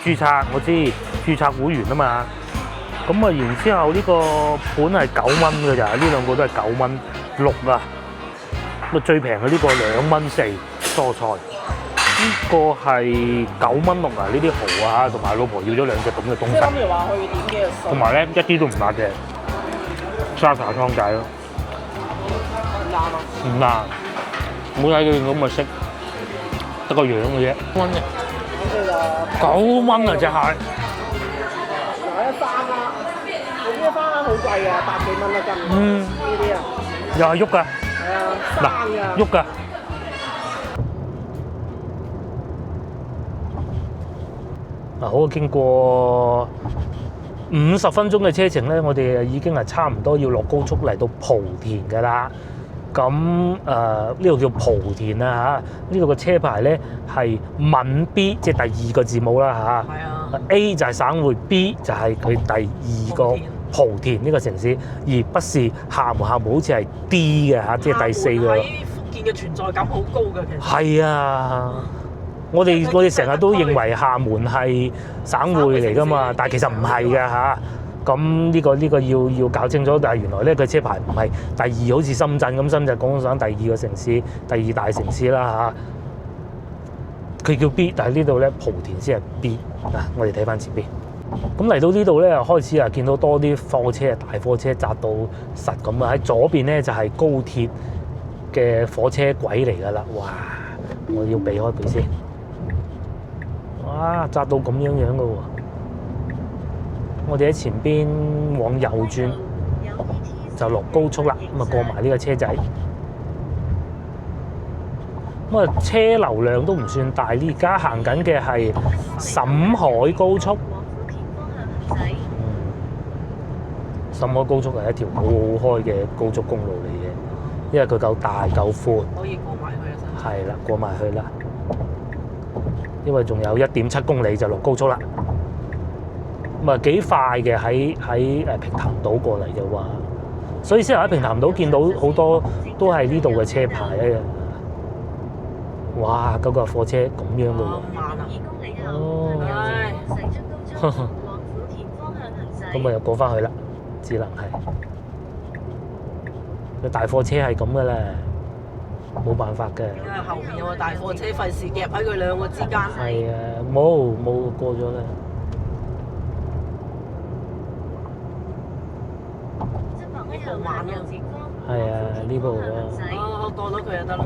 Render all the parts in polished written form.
註冊我知，註冊會員啊嘛。咁啊，然之後呢個盤係9蚊㗎咋，呢兩個都係9蚊6啊。咁啊，最平嘅呢個2蚊4蔬菜，呢個係9蚊6啊。呢啲蠔啊，同埋老婆要咗2隻咁嘅東西。即係諗住話去點嘅餸。同埋咧一啲都唔辣嘅沙茶湯仔咯，唔啱啊！唔辣，冇睇佢咁嘅色，得個樣嘅啫。蚊嘅9蚊啊隻蟹，有一翻啦，嗰啲翻好貴啊，百幾蚊一斤。呢啲啊，又係喐㗎，係啊，生㗎。喐㗎。嗱，好經過50分鐘嘅車程咧，我哋已經係差唔多要落高速嚟到莆田㗎啦。咁呢度叫莆田啊嚇，呢度嘅車牌咧係閩 B， 即係第2個字母啦嚇。係啊。A 就係省會 ，B 就係佢第2個莆田呢個城市，而不是廈門。廈門好似係 D 嘅嚇，即係第4個。喺福建嘅存在感好高嘅其實。係啊。我哋成日都認為廈門係省會嚟㗎嘛，但係其實唔係㗎嚇。咁呢個要搞清楚，但係原來咧佢車牌唔係第2，好似深圳咁，深圳廣東省第2個城市，第2大城市啦嚇。佢叫 B， 但係呢度咧莆田先係 B。嗱，我哋睇翻前邊。咁嚟到呢度咧，開始啊見到多啲貨車、大貨車紮到實咁啊！喺左邊咧就係高鐵嘅火車軌嚟㗎啦。哇！我要避開佢先。哇！紮到咁樣樣㗎喎。我哋喺前邊往右轉，就落高速啦。咁啊過埋呢個車仔。咁啊車流量都唔算大。呢而家行緊嘅係沈海高速。沈海高速係一條好好開嘅高速公路嚟嘅，因為佢夠大夠寬。可以過埋去啊！係啦，過埋去啦。因為仲有1.7公里就落高速啦。咁啊幾快嘅，喺平潭島過嚟就話，所以先喺平潭島見到好多都係呢度嘅車牌啊！哇，嗰個貨車咁樣嘅喎。哦。咁啊又過翻去啦，只能係個大貨車係咁嘅啦，冇辦法嘅。因為後面有個大貨車，費事夾喺佢兩個之間。係啊，冇過咗啦。好慢啊！係啊，呢部啊。我過到佢就得啦。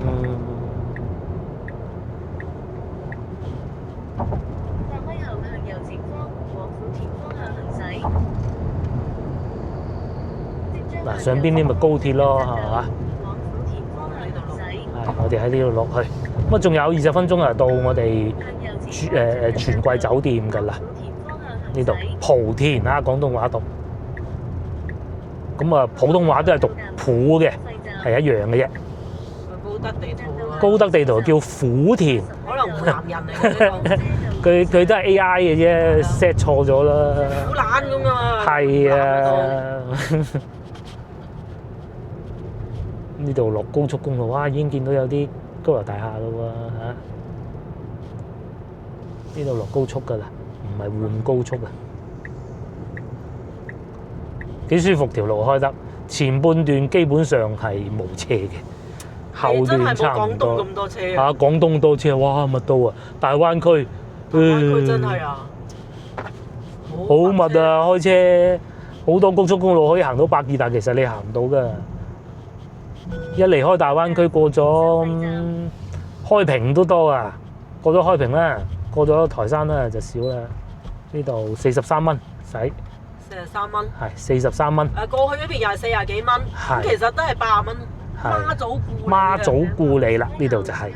嗱，上邊啲咪高鐵咯，係嘛？係，我哋喺呢度落去。咁啊，仲有20分鐘啊，到我哋全季酒店㗎啦。呢度莆田啊，廣東話讀。咁啊，普通話都係讀莆嘅，係一樣嘅啫。高德地圖啊！高德地圖叫虎田。可能湖南人嚟嘅。佢都係 AI 嘅啫 ，set 錯咗啦。好懶咁啊！係啊。呢度落高速公路，哇！已經見到有啲高樓大廈啦喎嚇。呢度落高速㗎啦，唔係換高速啊。幾舒服，條路開得，前半段基本上係冇車嘅，後段差唔多。廣東咁多車嚇，廣東多車，哇！密到啊，大灣區。大灣區真係啊，好密啊！開車好多高速公路可以行到100，但其實你行唔到㗎。一離開大灣區過咗開平都多啊，過咗開平啦，過咗台山啦就少啦。呢度43蚊使。43蚊。係43蚊。過去嗰邊又係40幾蚊，咁其實都係80蚊。媽祖故里啦，呢度就係。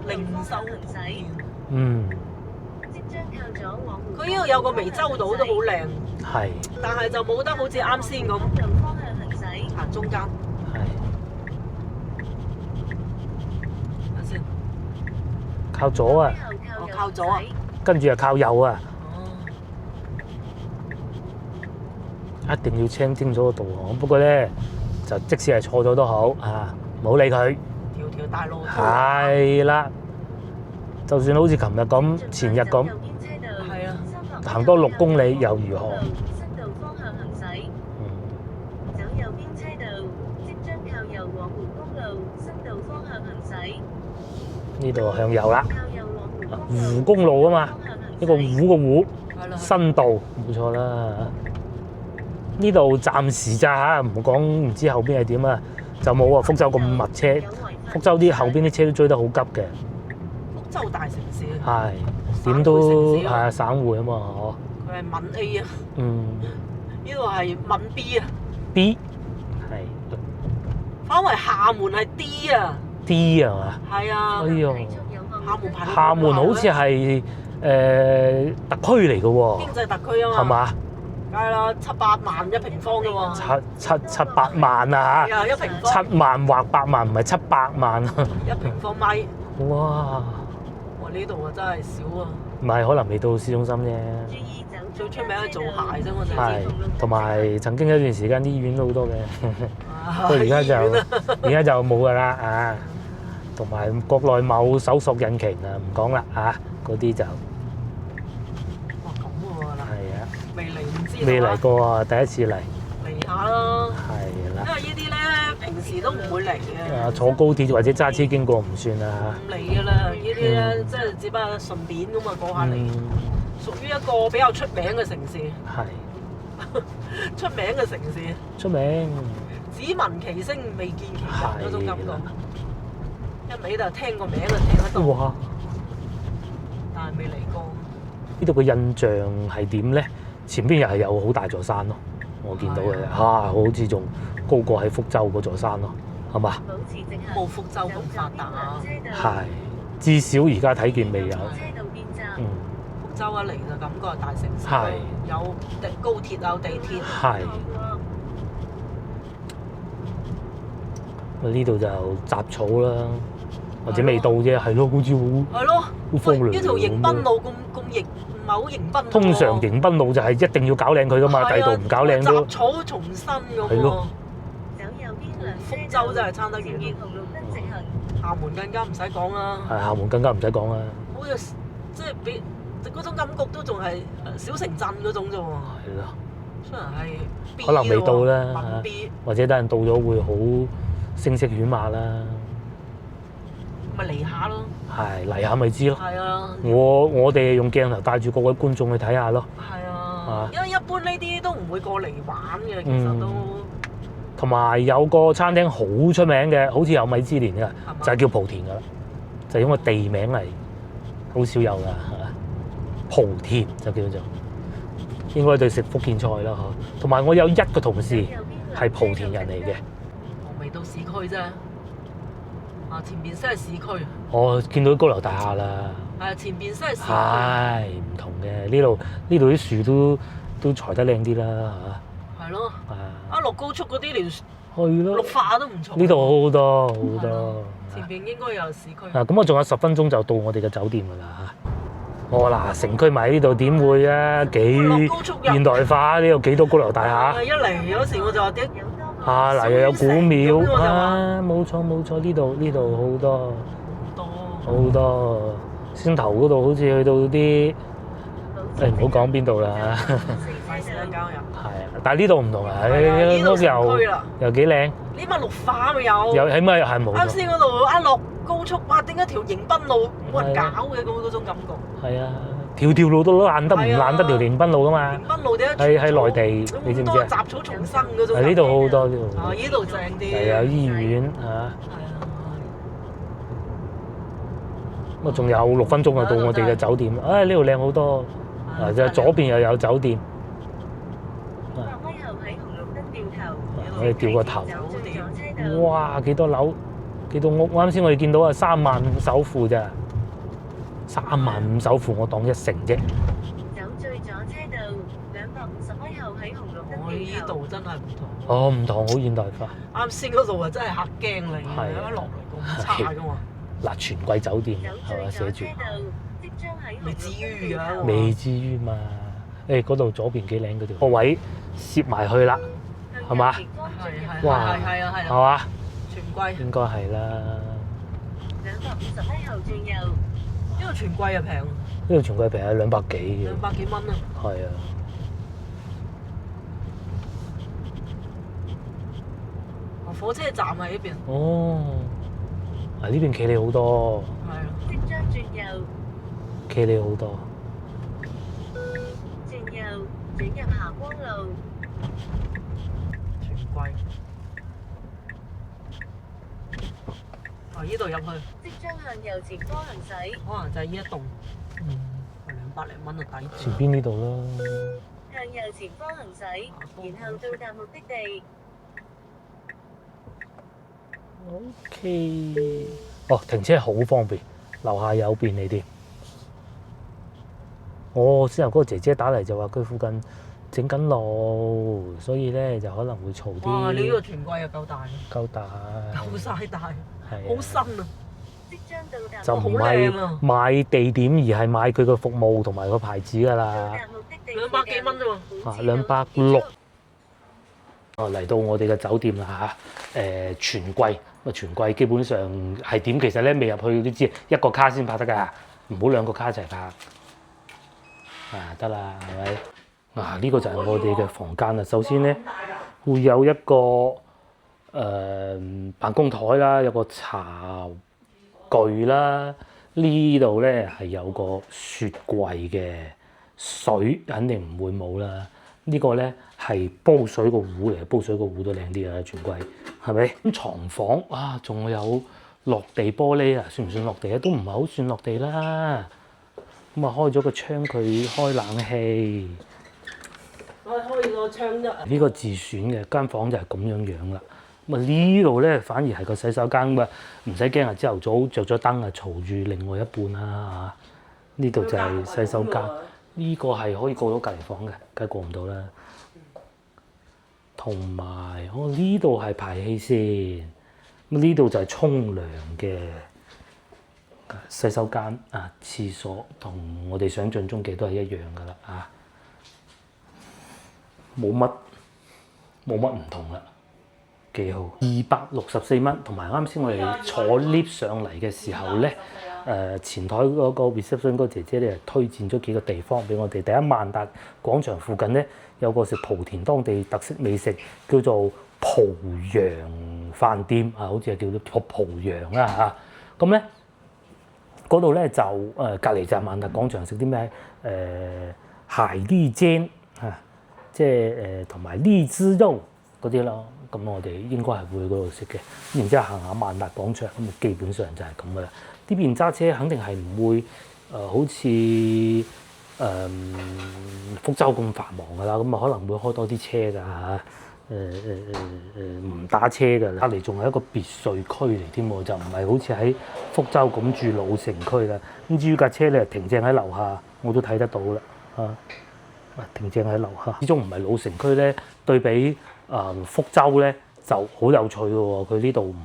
零售。佢呢度有個湄洲島都好靚。係。但係就冇得好似啱先咁行中間。靠左啊！靠左啊！跟住又靠右啊！一定要聽清楚個導航。不過咧，就即使係錯咗都好啊，唔好理佢。條大路。係啦，就算好似琴日咁、前日咁。係啊，行多6公里又如何？新道方向行駛。走右邊車道，即將靠右往湖公路新道方向行駛。呢度向右啦，靠右往湖公路啊嘛，一個湖個湖，係啦，新道冇錯啦。呢度暫時咋嚇，唔講唔知後邊係點啊，就冇啊福州咁密車，福州啲後邊啲車都追得好急嘅，福州大城市，係點都係啊省會啊嘛，佢係問 A 啊，嗯呢度係問 B 啊， B 係反為廈門係 D 啊， D 係嘛？係啊，哎呦，廈門排廈門好似係特區嚟嘅喎，經濟特區啊嘛，係嘛？梗係啦，7-8萬一平方嘅喎，七八萬啊係啊，一平方7萬或8萬，唔係700萬啊！一平方米，哇！哇呢度啊真係少啊，唔係可能未到市中心啫，最出名係做鞋啫，我哋係同埋曾經一段時間啲醫院都好多嘅，不過而家就冇㗎啦啊！同埋國內某搜索引擎啊，唔講啦啊，嗰啲就哇咁喎嗱，係啊，未嚟唔知未嚟過啊，第一次嚟，嚟下啦，係啦因。為呢啲咧平時都唔會嚟嘅。啊，坐高鐵或者揸車經過唔算啊。唔嚟嘅啦，呢啲咧即係只不過順便咁啊過下嚟，屬於一個比較出名嘅城市，係出名嘅城市，出名，只聞其聲未見其人嗰種感覺係啦，一味就聽個名就聽得到，哇！但係未嚟過。呢度嘅印象係點咧？前邊又係有好大座山咯，我見到嘅係啊好似仲高過喺福州嗰座山咯，係嘛？冇福州咁發達啊！係，至少而家睇見未有。嗯，福州一嚟就感覺係大城市，係有高鐵有地鐵。係。呢度就雜草啦，或者未到啫，係咯，好似好係咯，好荒涼呢條迎賓路咁迎唔係好迎賓喎。通常迎賓路就係一定要搞靚佢噶嘛，第度唔搞靚都雜草叢生咁喎。係咯福州真係差得遠，廈門更加唔使講啦。係廈門更加唔使講啦，好似即係俾嗰種感覺都仲係小城鎮嗰種啫喎。係咯，雖然係 B 可能未到啦喎嚇文 B 或者等人到咗會好聲色犬馬啦，咪嚟下咯。係嚟下咪知咯。係啊，我哋用鏡頭帶住各位觀眾去睇下咯，係啊啊，因為一般呢啲都唔會過嚟玩嘅，其嗯實都同埋有個餐廳好出名嘅，好似有米芝蓮嘅，嘛就係叫莆田噶啦，就因為地名嚟，好少有噶嚇，莆田就叫做，應該對食福建菜啦嚇。同埋我有一個同事係莆田人嚟嘅，我未到市區啫。啊，前邊先係市區，我見到啲高樓大廈啦，係啊，前邊先係市區。係唔同嘅，呢度啲樹都裁得靚啲啦係咯，嚇，啊落高速嗰啲連係咯綠，化都唔錯。呢度好多好係多咯。前邊應該有市區。啊，咁我仲有10分鐘就到我哋嘅酒店㗎啦嚇。我嗱城區埋呢度點會啊？幾落高速入現代化，呢度幾多高樓大啊！廈一嚟嗰時我就話點啊！嗱，又有古廟小城咁我就話啊，冇錯，呢度好多多好多。先頭嗰度好似去到啲唔好講邊度啦，快時間交入。係啊，但係呢度唔同啊，呢度城區啦，又幾靚，呢班綠化咪有。又起碼係冇啱錯，先嗰度一落高速，哇！點解條迎賓路冇人搞嘅嗰種感覺？係啊，條路都爛得唔爛得條迎賓路噶嘛迎，賓路點解喺內地你知唔知啊？咁多雜草叢生嗰種？係呢度好多呢度，啊！呢度正啲。又有醫院嚇。係啊。咁啊，仲有6分鐘就到我哋嘅酒店。啊，呢度靚好多，啊，就左邊又有酒店。我哋掉個頭，哇！幾多樓，幾多屋？啱先我哋見到啊，3萬5首付咋？3萬5首付，我當1成啫。走最左車道250米後喺紅綠燈我呢掉頭。度真係唔同。哦，唔同，好現代化。啱先嗰度啊，真係嚇驚你，係啊一落嚟咁差噶嘛，嗱，全季酒店走係嘛寫住最左車，道，即將喺紅綠燈未至於掉頭㗎。未至於嘛？誒，嗰度左邊幾靚嗰條個位攝埋去啦，係嘛？哇係啊，係嘛？全季，應該係啦。 250米後轉右。呢個全季啊平，個全季平係200幾嘅。 200幾蚊啊！係啊，火車站喺呢邊。哦，啊呢邊企理好多，係啊。即將轉右，企理好多。轉右轉入霞光路，全季。哦，呢度入去，即將向右前方行駛，可能就係呢一棟，嗯，係200零蚊啊抵。前邊呢度啦。向右前方行駛，然後到達目的地。 OK。哦，停車好方便，樓下有便利店。先有嗰個姐姐打嚟就話佢附近整緊路，所以咧就可能會嘈啲。哇！你呢個全季又夠大，夠大，夠晒大，係好新啊！即將到達就唔好係靚啊買地點，而係買佢個服務同埋個牌子㗎到啦。達目的地200幾蚊啫喎。 260。嚟到我哋嘅酒店啦嚇，全季全季基本上係點？其實咧未入去都知，一個卡先拍得㗎，唔好2個卡一齊拍。得啦，係咪？呢個就係我哋嘅房間啦。首先咧會有一個辦公台啦，有個茶具啦。呢度咧係有個雪櫃嘅，水肯定唔會冇啦。呢個咧係煲水個壺嚟，煲水個壺都靚啲啊！全季係咪？咁牀房仲有落地玻璃啊，算唔算落地啊？都唔係好算落地啦。咁開咗個窗，佢開冷氣。我開個窗啫。呢個自選嘅間房就係咁樣啦。呢度咧反而係個洗手間咁啊，唔使驚啊！朝頭早着咗燈啊，嘈住另外一半啦嚇。呢度就係洗手間。呢個係可以過到隔離房嘅，梗係過唔到啦。同埋呢度係排氣扇，呢度就係沖涼嘅洗手間啊，廁所同我哋想象中嘅都係一樣噶啦啊，冇乜唔同啦，幾好。264蚊，同埋啱先我哋坐 lift 上嚟嘅時候咧。前台嗰個 reception 嗰個姐姐咧，推薦咗幾個地方俾我哋。第一，萬達廣場附近咧有個食莆田當地特色美食，叫做蒲陽飯店啊，好似係叫做蒲陽啦嚇。咁咧嗰度咧就隔離就係萬達廣場，食啲咩蟹泥煎啊，即係同埋荔枝肉嗰啲咯。咁我哋應該係會去嗰度食嘅。然之後行下萬達廣場，咁基本上就係咁噶啦。呢邊揸車肯定係唔會好似福州咁繁忙㗎啦，咁啊可能會開多啲車㗎嚇，唔打車㗎。隔離仲係一個別墅區嚟添喎，就唔係好似喺福州咁住老城區啦。咁至於架車咧停正喺樓下，我都睇得到啦嚇，停正喺樓下。始終唔係老城區咧，對比福州咧。就好有趣嘅喎，佢呢度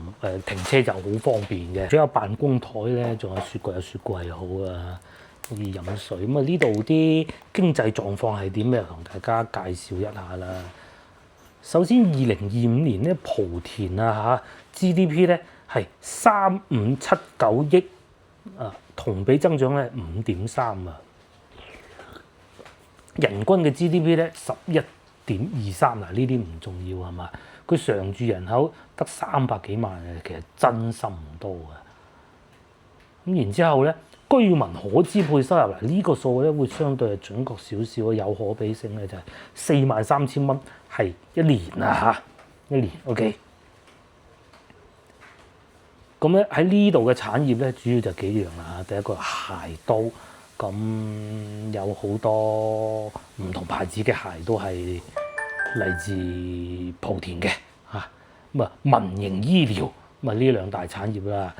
停車就好方便嘅，仲有辦公台咧，仲有雪櫃，有雪櫃好啊，可以飲水。咁呢度啲經濟狀況係點咧？同大家介紹一下啦。首先2025年咧，莆田GDP 咧係3579億同比增長咧5.3啊，人均嘅 GDP 咧11.23嗱，呢啲唔重要係嘛？佢常住人口得300幾萬嘅，其實真心唔多嘅。咁然之後咧，居民可支配收入嗱呢個數咧會相對係準確少少，有可比性嘅就係43000蚊，係一年啊嚇，一年 OK。咁咧喺呢度嘅產業咧，主要就幾樣啦。第一個鞋刀，咁有好多唔同牌子嘅鞋都係嚟自莆田嘅嚇，咁啊民營醫療咁啊呢兩大產業啦，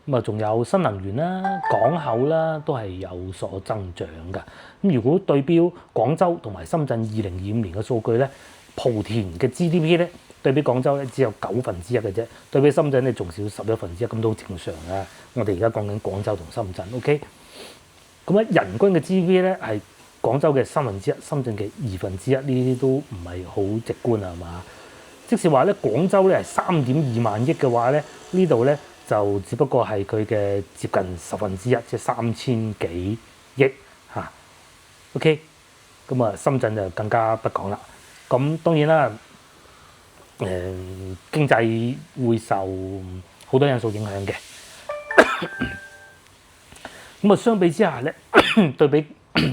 咁啊仲有新能源啦、港口啦，都係有所增長㗎。咁如果對標廣州同埋深圳2025年嘅數據咧，莆田嘅 GDP 咧對比廣州咧只有1/9嘅啫，對比深圳咧仲少1/11，咁都正常啊。我哋而家講緊廣州同深圳 ，OK。咁咧人均嘅 GDP 咧係廣州嘅1/3，深圳嘅1/2，呢啲都唔係好直觀啊，係嘛？即是話咧，廣州咧係3.2萬億嘅話咧，呢度咧就只不過係佢嘅接近1/10，即係3000幾億。OK， 咁啊深圳就更加不講啦。咁當然啦，經濟會受好多因素影響嘅。咁啊，相比之下咧，對比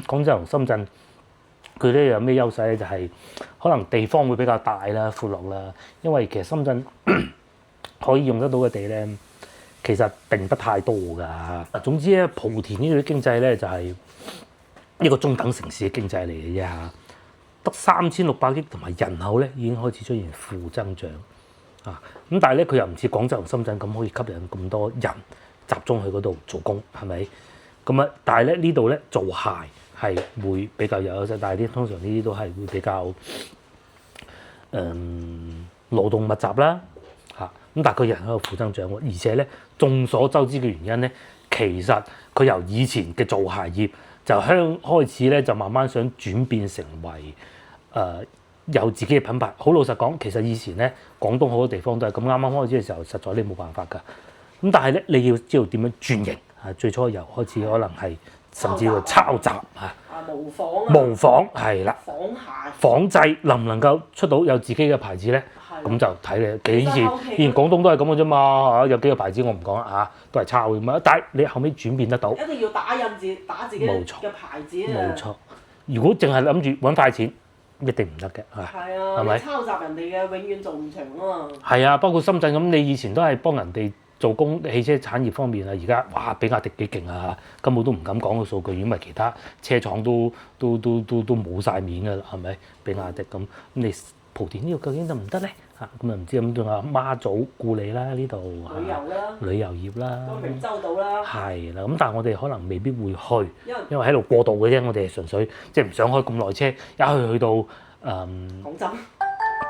廣州同深圳，佢咧有咩優勢咧？就係可能地方會比較大啦、闊落啦。因為其實深圳可以用得到嘅地咧，其實並不太多㗎。總之咧，莆田呢度啲經濟咧就係一個中等城市嘅經濟嚟嘅啫嚇，得3600億同埋人口咧已經開始出現負增長啊！咁但係咧佢又唔似廣州同深圳咁可以吸引咁多人集中去嗰度做工，係咪？咁啊，但係咧呢度咧做鞋係會比較有優勢，但係通常呢啲都係會比較勞動密集啦嚇。咁但係佢人喺度負增長喎，而且咧眾所周知嘅原因咧，其實佢由以前嘅做鞋業就開始咧就慢慢想轉變成為有自己嘅品牌。好老實講，其實以前咧廣東好多地方都係咁，啱啱開始嘅時候，實在你冇辦法㗎。咁但係咧你要知道點樣轉型啊！最初由開始可能係甚至乎抄襲嚇，模仿係啦，仿製能唔能夠出到有自己嘅牌子咧？咁就睇你以前廣東都係咁嘅啫嘛嚇，有幾個牌子我唔講啦嚇，都係抄嘅嘛。但係你後尾轉變得到，一定要打自己嘅牌子啊！冇錯，如果淨係諗住揾快錢，一定唔得嘅嚇。係啊，係咪？抄襲人哋嘅永遠做唔長啊嘛。係啊，包括深圳咁，你以前都係幫人哋做工，汽車產業方面啊，而家哇比亞迪幾勁啊，根本都唔敢講個數據，因為其他車廠都冇晒面㗎啦，係咪？比亞迪咁，你莆田呢度究竟得唔得咧？嚇咁啊唔知咁，仲有媽祖故里啦呢度，旅遊業啦，都明州島啦，係啦。咁但係我哋可能未必會去，因為喺度過渡嘅啫。我哋係純粹即係唔想開咁耐車，一去到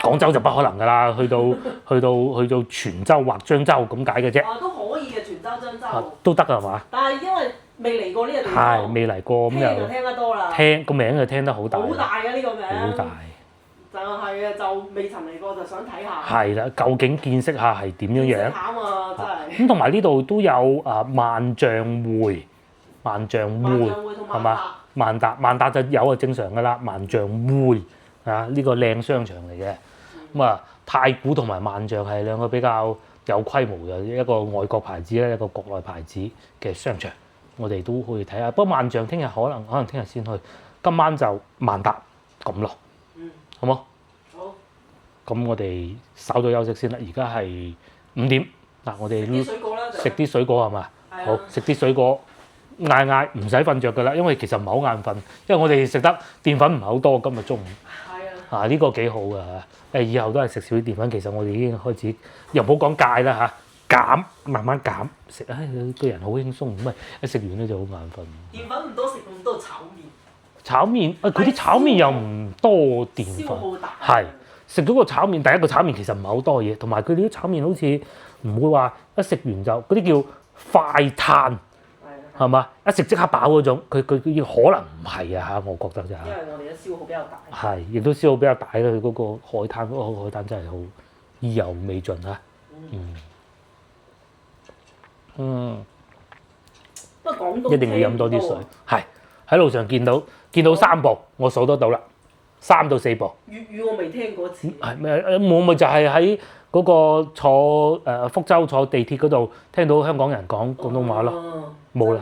廣州就不可能㗎啦，去到泉州或漳州咁解嘅啫。都可以嘅，泉州、漳州都得係嘛？但係因為未嚟過呢個地方，係未嚟過咁又聽得多啦，聽個名就聽得好大，好大嘅呢個名，好大。就係啊，就未曾嚟過，就想睇下。係啦，究竟見識下係點樣樣？見識下啊，真係。咁同埋呢度都有萬象匯係嘛？萬達就有啊，正常㗎啦。萬象匯啊，呢個靚商場嚟嘅。咁啊，太古同埋萬象係兩個比較有規模嘅一個外國牌子咧，一個國內牌子嘅商場，我哋都可以睇下。不過萬象聽日可能聽日先去，今晚就萬達咁咯。好冇？好。咁我哋稍咗休息先啦。而家係5點嗱，我哋食啲水果係嘛？好，食啲水果，嗌唔使瞓着㗎啦，因為其實唔係好眼瞓，因為我哋食得澱粉唔係好多，今日中午。係啊。呢個幾好㗎嚇！以後都係食少啲澱粉。其實我哋已經開始，又唔好講戒啦嚇，減慢慢減食。個人好輕鬆，唔係一食完咧就好眼瞓。澱粉唔多，食咁多炒麵。炒麵佢啲炒麵又唔多澱粉，係食咗個炒麵，第一個炒麵其實唔係好多嘢，同埋佢哋啲炒麵好似唔會話一食完就嗰啲叫快嘆，係嘛？一食即刻飽嗰種，佢可能唔係啊嚇，我覺得就係。因為我哋嘅消耗比較大。係，亦都消耗比較大啦。佢嗰個海灘嗰個海灘真係好意猶未盡嚇。不過廣東一定要飲多啲水，係喺路上見到3部，我數得到啦，3到4部。粵語我未聽過次。係咩？我咪就係喺嗰個坐福州坐地鐵嗰度聽到香港人講廣東話咯。冇啦，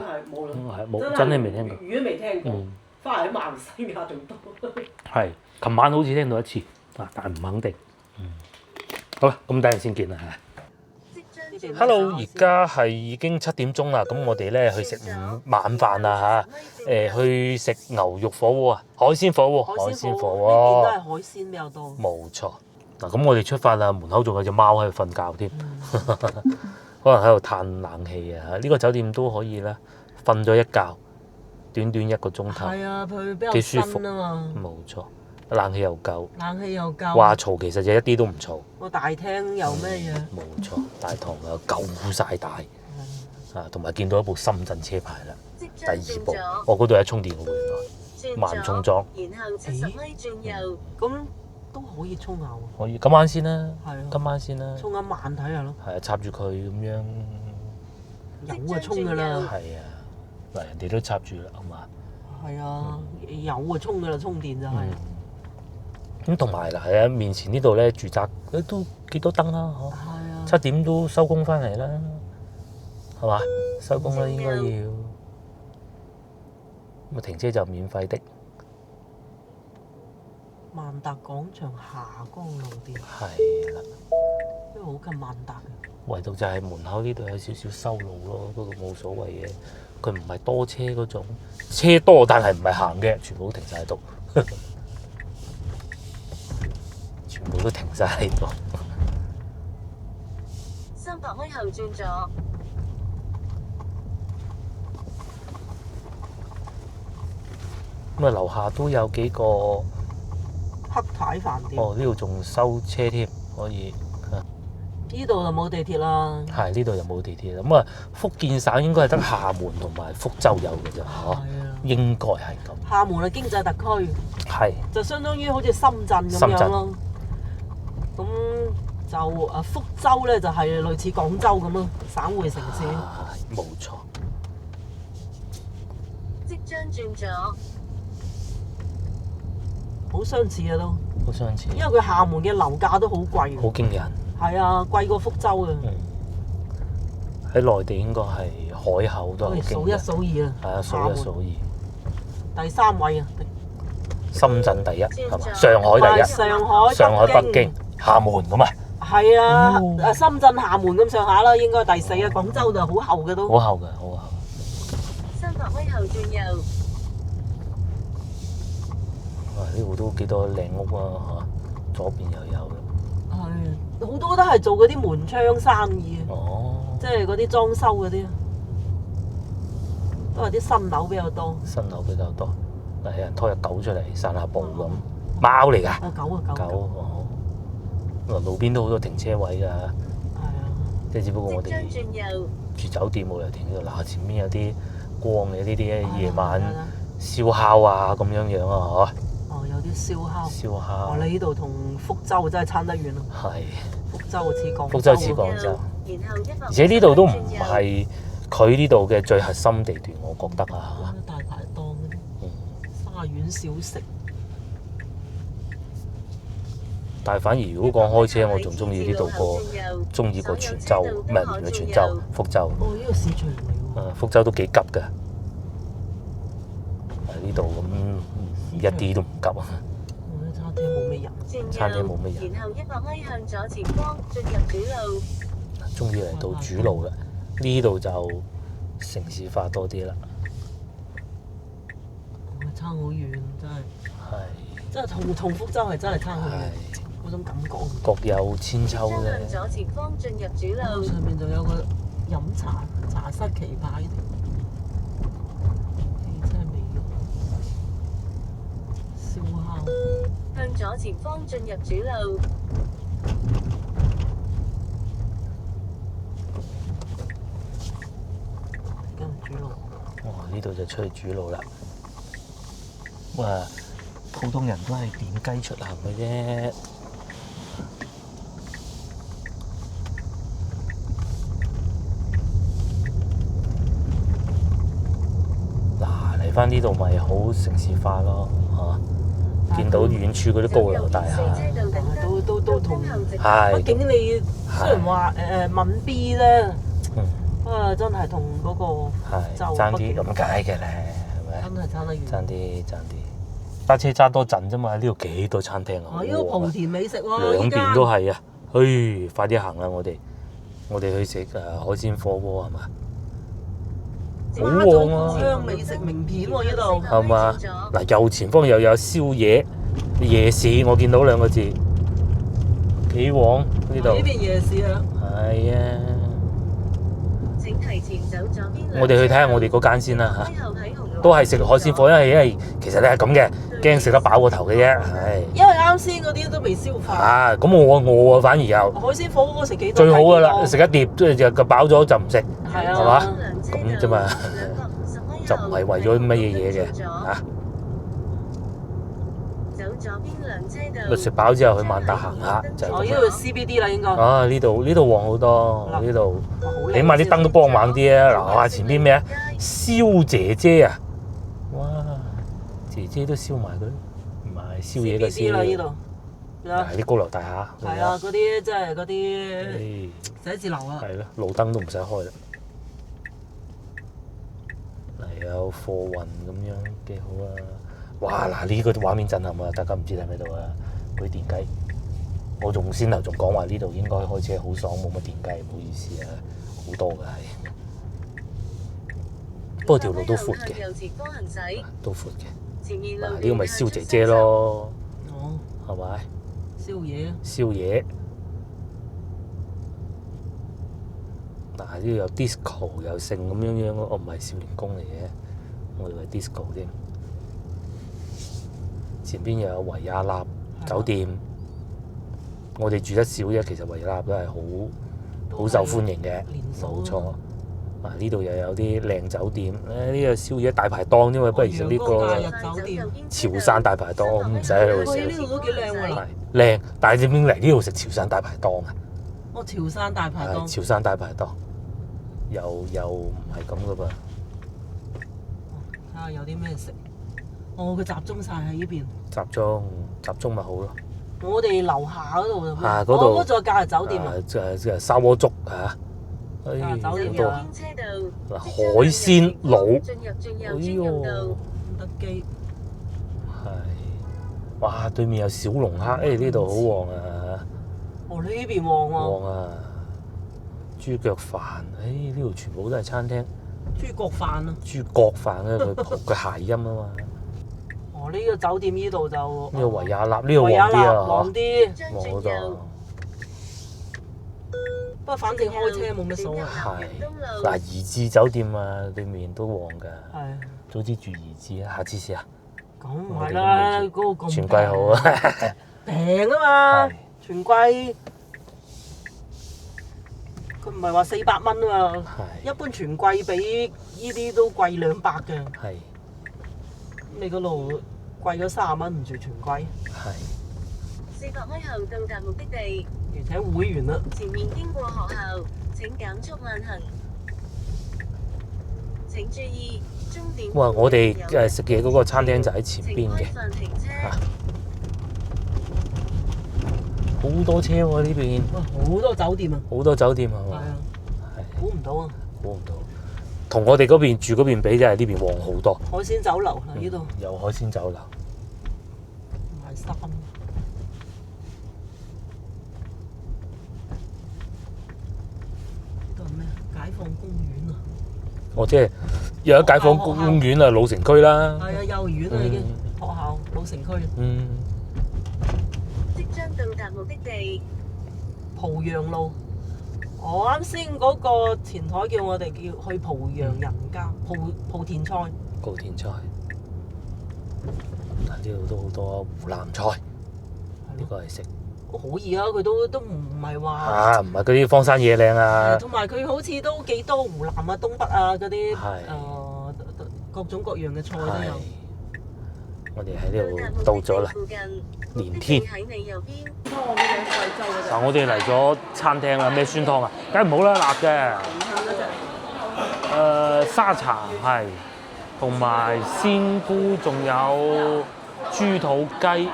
冇，真係未聽過。粵語都未聽過，翻嚟喺馬來西亞仲多。係，琴晚好似聽到一次，但係唔肯定。好啦，咁等陣先見啦嚇。Hello， 而家係已經7點鐘啦，咁我哋咧去食晚飯啦嚇，去食牛肉火鍋啊，海鮮火鍋，海鮮火鍋。呢邊都係海鮮比較多。冇錯，嗱咁我哋出發啦，門口仲有隻貓喺度瞓覺添，可能喺度嘆冷氣啊！呢個酒店都可以啦，瞓咗一覺，短短1個鐘頭，係啊，佢比較幾舒服啊嘛。冇錯。冷氣又夠，話嘈其實就一啲都唔嘈。個大廳有咩嘢？冇錯，大堂又夠晒大，同埋見到一部深圳車牌啦，第2部，我嗰度有充電嘅喎，原來慢充裝。咁都可以充下喎。可以，今晚先啦。係啊。今晚先啦。充一晚睇下咯。係啊，插住佢咁樣。有啊，充㗎啦。係啊，嗱，人哋都插住啦，好嘛？係啊，有啊，衝㗎啦，充電就係。咁同埋嗱喺面前呢度咧，住宅都幾多燈啦，係啊。 7點都收工翻嚟啦，係嘛？收工啦應該要。咁啊停車就免費的。萬達廣場霞光路店。係啦。因為好近萬達嘅。唯獨就係門口呢度有少少收路咯，不過冇所謂嘅。佢唔係多車嗰種，車多但係唔係行嘅，全部都停晒喺度。全部都停晒喺度。300米後轉左。咁啊，樓下都有幾個黑牌飯店。哦，呢度仲收車添，可以。呢度就冇地鐵啦。係呢度就冇地鐵啦。咁啊，福建省應該係得廈門同埋福州有嘅啫，嗬。應該係咁。廈門係經濟特區。係。就相當於好似深圳咁樣咯。咁就福州咧就係類似廣州咁咯，省會城市。係冇錯。即將轉左。好相似啊都。好相似。因為佢廈門嘅樓價都好貴。好驚人。係啊，貴過福州嘅。喺內地應該係海口都係數一數二啊。係啊，數一數二。第3位啊。深圳第1係嘛？上海第1。上海、北京、廈門咁啊。係啊，深圳、廈門咁上下啦，應該第4啊。廣州就好後嘅都。好後嘅，好後。300米後轉右。哇！呢度都幾多靚屋啊嚇，左邊又有。係，好多都係做嗰啲門窗生意。哦。即係嗰啲裝修嗰啲，都係啲新樓比較多。新樓比較多。嗱，有人拖隻狗出嚟散下步咁，貓嚟㗎。狗啊狗。狗哦。路邊都好多停車位㗎。係啊。即係只不過我哋住酒店冇理由停呢度。嗱，前面有啲光嘅呢啲夜晚燒烤啊咁樣樣啊嚇。哦，有啲燒烤。燒烤。我哋呢度同福州真係差得遠咯。係。福州似廣州。福州似廣州。而且呢度都唔係佢呢度嘅最核心地段，我覺得啊。大排檔嗰啲，花園小食。但係反而如果講開車，我仲中意呢度中意過泉州，唔係泉州，福州。哦，呢個市場嚟喎。福州都幾急㗎。呢度咁一啲都唔急啊。餐廳冇咩人。餐廳冇咩人。然後100米向左前方進入主路。終於嚟到主路啦，呢度就城市化多啲啦。差好遠，真係。係。真係同福州係真係差好遠，嗰種感覺。各有千秋咧。向左前方進入主路。上面仲有個飲茶室棋牌添，汽車美容、燒烤。向左前方進入主路。哇！呢度就出去主路啦。哇！普通人都係點雞出行嘅啫。嗱，嚟翻呢度咪好城市化咯嚇。見到遠處嗰啲高樓大廈，都同。係。畢竟你雖然話問 B 咧。真係同嗰個就爭啲咁解嘅咧，係咪？真係爭得遠。爭啲。揸車揸多陣啫嘛，呢度幾多餐廳啊！呢個莆田美食喎，兩邊都係啊！快啲行啦！我哋去食海鮮火鍋係嘛？好旺啊！香美食名片喎，呢度係嘛？嗱，右前方又有宵夜市，我見到2個字，幾旺呢度。呢邊夜市啊！係啊！請提前走左邊。我哋去睇下我哋嗰間先啦嚇，都係食海鮮火，因為其實你係咁嘅，驚食得飽個頭嘅啫，係。因為啱先嗰啲都未消化。咁我反而又海鮮火鍋食幾多？最好噶啦，食一碟即係就飽咗就唔食，係嘛？咁啫嘛，就唔係為咗乜嘢嘢嘅嚇。走左邊兩車道。食飽之後去萬達行下就係咁。呢度 CBD 啦應該。呢度旺好多，呢度起碼啲燈都幫猛啲啊！嗱，前邊咩啊？蕭姐姐啊！哇！姐姐都燒埋佢，唔係宵夜嘅 CBD 啦呢燒。度。係啲高樓大廈。係啊，嗰啲即係嗰啲唉寫字樓啊。係咯，路燈都唔使開啦。嚟有貨運咁樣幾好啊！哇！嗱呢個畫面震撼啊！大家唔知睇唔睇到啊？嗰啲電雞，我仲先頭仲講話呢度應該開車好爽，冇乜電雞，唔好意思啊，好多㗎係。不過條路都闊嘅，都闊嘅。嗱呢個咪燒姐姐咯，哦，係咪？宵夜。宵夜。嗱呢度有 disco 又剩咁樣樣，哦唔係少年宮嚟嘅，我以為 disco 添。前邊又有維也納酒店，我哋住得少啫，其實維也納都係好受歡迎嘅，冇錯。嗱呢度又有啲靚酒店，呢個宵夜大排檔啫嘛，不如食呢個酒店。潮汕大排檔，咁唔使喺度喂，呢食。度都幾靚喎。係靚，但係點解嚟呢度食潮汕大排檔啊？哦，潮汕大排檔。潮汕大排檔，又唔係咁噶噃。睇下有啲咩食。哦，佢集中晒喺呢邊。集中咪好咯。我哋樓下嗰度就咩？嗰度嗰座隔離酒店啊。即係沙鍋粥嚇。酒店好有多嗱海鮮佬，哎呦，得機。係，哇！對面有小龍蝦，呢度好旺啊！哦，呢邊旺喎。旺啊！豬腳飯，呢度全部都係餐廳。豬角飯啊！豬角飯咧，佢諧音啊嘛。哦，呢個酒店呢度就呢個維也納呢個旺啲啊，旺啲。旺好多。不過反正開車冇乜所謂。係嗱，怡致酒店啊，對面都旺㗎。係。早知住怡致啊，下次試下。咁唔係啦，嗰個咁全季好啊！平啊嘛，全季。佢唔係話400蚊啊嘛，一般全季比呢啲都貴200嘅。係。咁你嗰度貴咗30蚊唔住全季。係。400米後到達目的地。而且會員啦。前面經過學校，請減速慢行。請注意終點。哇！我哋食嘅嗰個餐廳就喺前邊嘅。好多車喎呢邊。哇！好多酒店啊。好多酒店係嘛？係啊。係。估唔到啊！估唔到。同我哋嗰邊住嗰邊比，真係呢邊旺好多。海鮮酒樓喺呢度。有海鮮酒樓。買衫。解放公園啊！哦，即係有咗解放公園啊，老城區啦。係啊，幼兒園啊已經，學校老城區。嗯。即將到達目的地。蒲陽路。我啱先嗰個前台叫我哋叫去蒲陽人家，莆田菜。莆田菜。嗱，呢度都好多湖南菜，呢個係食。可以啊，佢都唔係話唔係嗰啲荒山野嶺啊。同埋佢好似都幾多湖南啊、東北啊嗰啲各種各樣嘅菜都有。我哋喺呢度到咗啦，連天。嗱，我哋嚟咗餐廳啦，咩酸湯啊？梗係唔好啦，辣嘅。沙茶係，同埋鮮菇，仲有豬肚雞。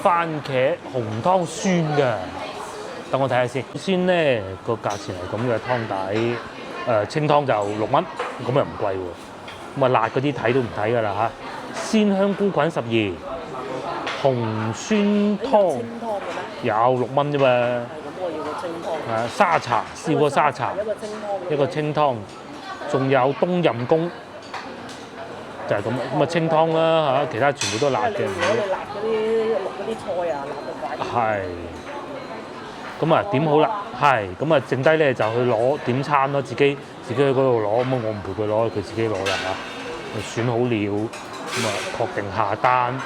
番茄紅湯酸嘅，等我睇下先。先咧個價錢係咁嘅湯底，清湯就6蚊，咁又唔貴喎。咁啊辣嗰啲睇都唔睇㗎啦嚇。鮮香菇菌12，紅酸湯有6蚊啫嘛。咁我要個清湯。沙茶試過沙茶，一個清湯，仲有冬蔭功。就係咁啊清湯啦嚇，其他全部都辣嘅。我哋辣嗰啲菜啊，辣到快。係。咁啊點好啦？係。咁啊剩低咧就去攞點餐咯，自己去嗰度攞。咁我唔陪佢攞，佢自己攞啦嚇。選好了，咁啊確定下單。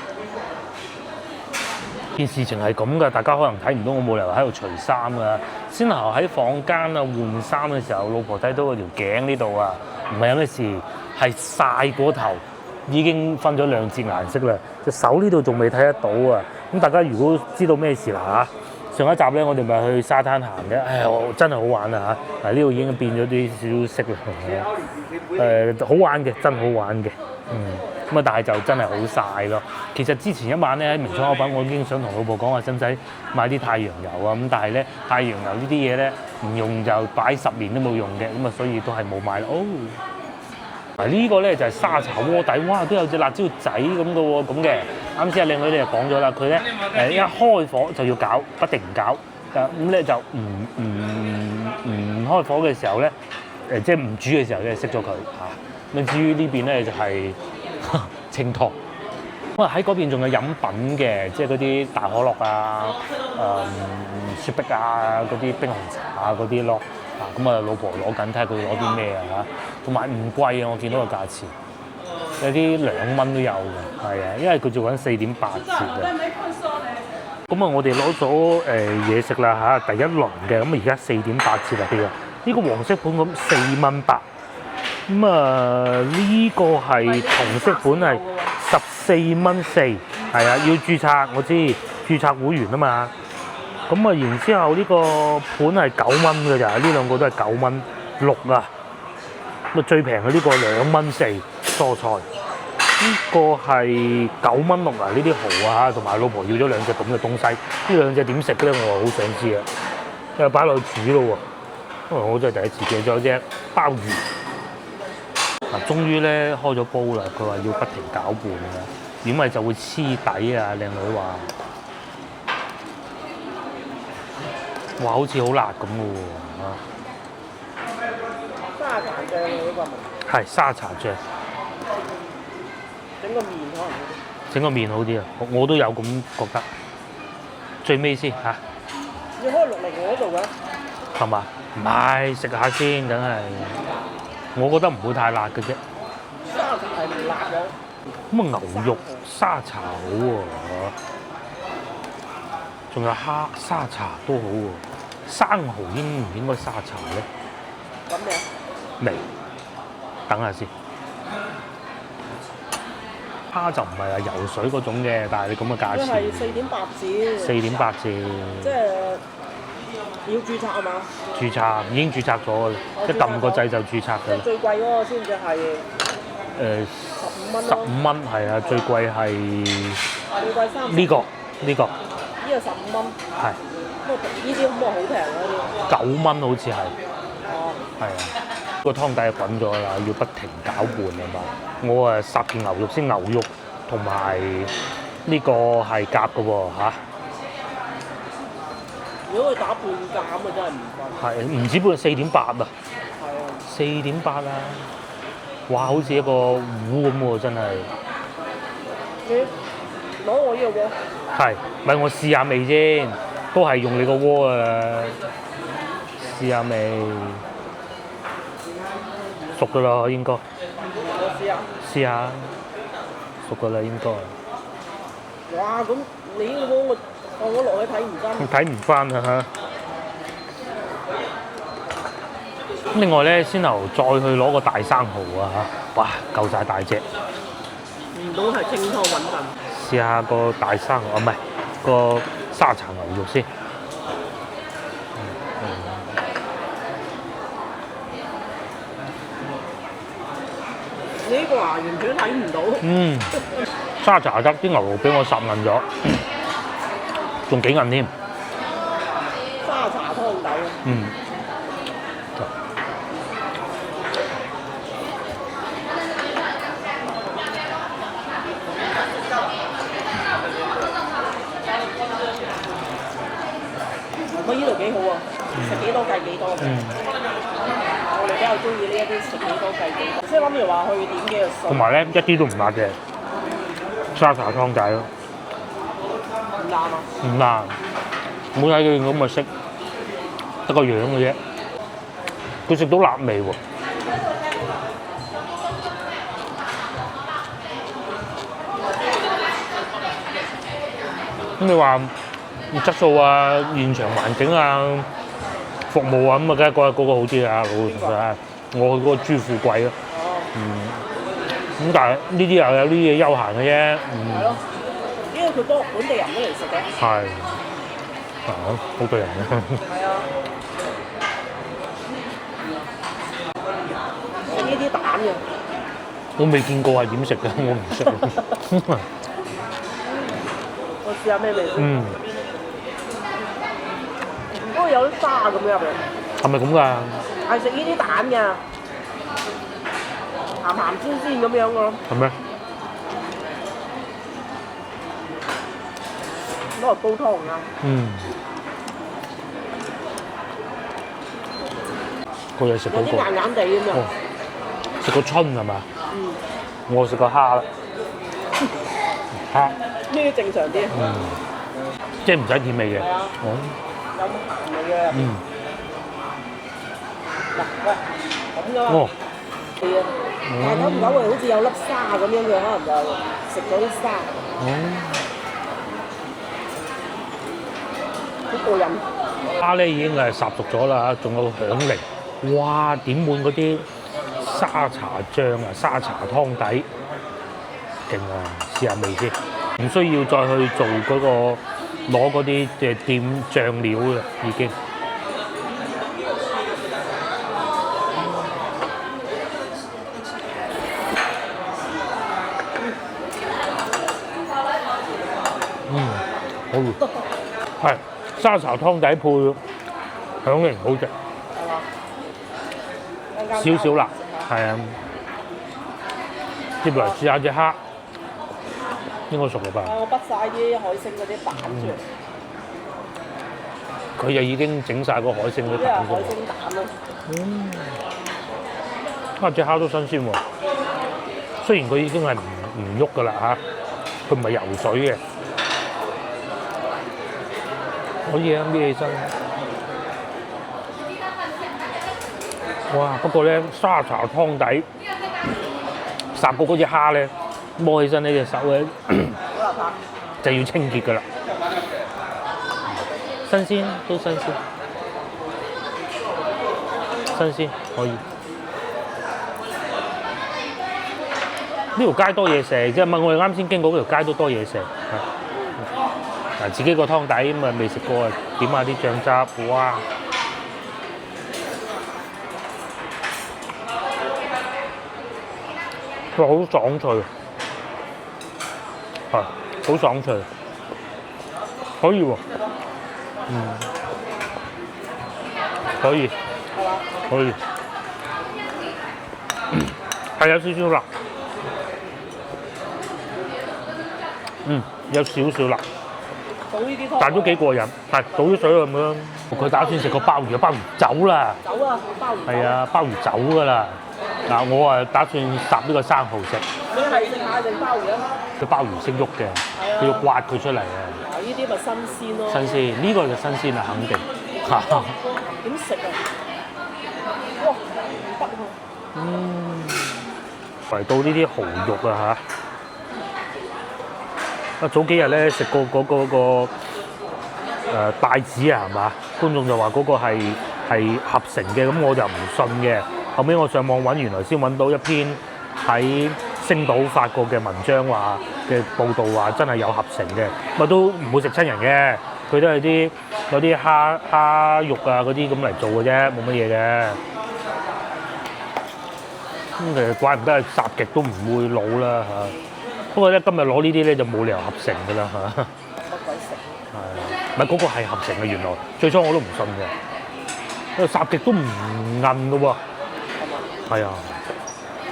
件事情係咁㗎，大家可能睇唔到，我冇理由喺度除衫㗎。先頭喺房間啊換衫嘅時候，老婆睇到嗰條頸呢度啊，唔係有咩事，係曬過頭，已經分咗2截顏色啦。隻手呢度仲未睇得到啊。咁大家如果知道咩事啦嚇，上一集咧我哋咪去沙灘行嘅，真係好玩啊嚇！嗱呢度已經變咗啲少少色啦，好玩嘅，真好玩嘅，咁啊，但係就真係好曬咯。其實之前一晚咧喺名創優品，我已經想同老婆講話，使唔使買啲太陽油啊？咁但係咧太陽油呢啲嘢咧唔用就擺10年都冇用嘅，咁啊所以都係冇買啦。哦，嗱呢個咧就係沙茶鍋底，哇都有隻辣椒仔咁嘅喎，咁嘅。啱先阿靚女咧就講咗啦，佢咧一開火就要搞，不停搞。咁咧就唔開火嘅時候咧，即係唔煮嘅時候咧熄咗佢嚇。咁至於呢邊咧就係清湯。咁啊喺嗰邊仲有飲品嘅，即係嗰啲大可樂啊、雪碧啊、嗰啲冰紅茶啊嗰啲咯。咁啊老婆攞緊，睇下佢攞啲咩啊嚇。同埋唔貴啊，我見到個價錢，有啲2蚊都有嘅，係啊，因為佢做緊4.8折嘅。咁啊，我哋攞咗嘢食啦嚇，第一輪嘅，咁啊而家4.8折啊啲啊，呢個黃色盤咁4蚊8，咁啊呢個係同色盤係14蚊4，係啊，要註冊，我知註冊會員啊嘛。咁啊然之後呢個盤係9蚊嘅咋，呢兩個都係9蚊6啊。咁啊最平嘅呢個2蚊4蔬菜。呢個係9蚊6啊！呢啲蠔啊，同埋老婆要咗2隻咁嘅東西，呢2隻點食咧？我好想知啊！因為擺落去煮咯喎，因為我真係第一次見。仲有隻鮑魚，嗱，終於咧開咗煲啦！佢話要不停攪拌啊，如果唔係就會黐底啊！靚女話：哇，好似好辣咁嘅喎啊！沙茶醬呢個係沙茶醬。整個麵可能整個麵好啲啊！我都有咁覺得。最尾先嚇，要開6嚟我嗰度嘅，係嘛？唔係食下先，梗係。我覺得唔會太辣嘅啫。沙茶係唔辣嘅。咁啊牛肉沙茶好喎，仲有蝦沙茶都好喎。生蠔應唔應該沙茶咧？咁嘅。未，等下先。蝦就唔係話游水嗰種嘅，但係你咁嘅價錢，佢係4.8折。4.8折。即係要註冊啊嘛？註冊已經註冊咗㗎啦，一撳個掣就註冊㗎啦。最貴嗰個先至係15蚊咯。15蚊係啊，最貴係最貴30。呢個。呢個15蚊。係。呢啲咁啊好平啊！呢9蚊好似係。哦。係啊。個湯底滾咗啦，要不停攪拌啊嘛。我殺件牛肉先，牛肉同埋呢個係夾嘅喎嚇。如果佢打半價咁啊，真係唔貴。係唔止半4.8啊。係啊。4.8啊！哇，好似一個壺咁喎，真係。你攞我呢個鍋。係，咪我試下味先，都係用你個鍋啊！試下味。熟㗎啦，應該。我試下。試下。熟㗎啦，應該。哇！咁你呢個鍋我落去睇唔翻。睇唔翻啊嚇！另外咧，先頭再去攞個大生蠔啊嚇！哇，夠晒大隻。唔到係清湯穩陣。試下個大生蠔啊，唔係個沙茶牛肉先。你呢個啊，完全睇唔到。沙茶得啲牛肉俾我霎韌咗，仲幾韌添。沙茶湯底。我呢度幾好啊，食幾多計幾多。我哋比較中意呢一啲食幾多計幾多，即係諗住話去點幾個餸。同埋咧，一啲都唔辣嘅沙茶湯仔咯。唔辣啊？唔辣，冇睇佢咁嘅色，得個樣嘅啫。佢食到辣味喎。咁你話質素啊、現場環境啊、服務啊，咁啊，梗係嗰個好啲啊，老實實。我去嗰個朱富貴咯。咁但係呢啲又有啲嘢休閒嘅啫。係咯，因為佢多本地人都嚟食嘅。係。好多人嘅。係啊。食呢啲蛋嘅。我未見過係點食嘅，我唔識。我試下咩味先。嗯，不過有啲沙咁樣入嚟。係咪咁㗎？係食呢啲蛋㗎，鹹鹹鮮鮮咁樣嘅咯。係咩？攞嚟煲湯啊！嗯。佢又食嗰個，有啲硬硬地咁樣。食個春係嘛？嗯。我食個蝦啦，蝦，呢啲正常啲。即係唔使甜味嘅。係啊。哦。有鹹味嘅。嗯。嗱，喂，咁㗎嘛。哦。係啊。但係久唔久會好似有粒沙咁樣嘅，可能就食咗啲沙。好過癮。蝦咧已經係烚熟咗啦，仲有響鈴。哇！點滿嗰啲沙茶醬啊、沙茶湯底，勁啊！試下味先，唔需要再去做嗰個攞嗰啲店醬料嘅，已經。好，係沙茶湯底配響鈴好食。少少辣，係啊！接落嚟試下隻蝦，應該熟啦吧？我畢晒啲海星嗰啲蛋出嚟。佢就已經整晒個海星嗰啲呢蛋出嚟。係海星蛋咯。隻蝦都新鮮喎，雖然佢已經係唔喐噶啦嚇，佢唔係游水嘅，可以啊，搣起身。哇！不過咧，沙茶湯底烚過嗰隻蝦咧，摸起身呢隻手咧就要清潔噶啦。新鮮都新鮮，新鮮可以。呢條街多嘢食，即係問我哋啱先經過嗰條街都多嘢食。嗱，自己個湯底咁啊未食過啊，點下啲醬汁，哇！佢好爽脆，係好爽脆，可以喎，可以，可以，係有少少辣，有少少辣，倒呢啲湯，但都幾過癮，係倒啲水咁樣。佢打算食個鮑魚，鮑魚走啦，走啊，鮑魚。係啊，鮑魚走㗎啦。嗱，我啊打算烚呢個生蠔食。你係食蟹定鮑魚啊？個鮑魚識喐嘅，佢要刮佢出嚟啊！嗱，呢啲咪新鮮咯。新鮮，呢個就新鮮啦，肯定。點食啊？哇，唔得喎！嚟到呢啲蠔肉啊嚇！早幾日咧食過嗰個帶子啊，係嘛？觀眾就話嗰個係合成嘅，咁我就唔信嘅。後尾我上網揾，原來先揾到一篇喺星島發過嘅文章話嘅報道話真係有合成嘅，咪都唔會食親人嘅，佢都係啲有啲蝦肉啊嗰啲咁嚟做嘅啫，冇乜嘢嘅。咁其實怪唔得係烚極都唔會老啦嚇。不過咧今日攞呢啲咧就冇理由合成㗎啦嚇。乜鬼食？係，咪嗰個係合成嘅原來，最初我都唔信嘅，因為烚極都唔韌㗎喎。係啊，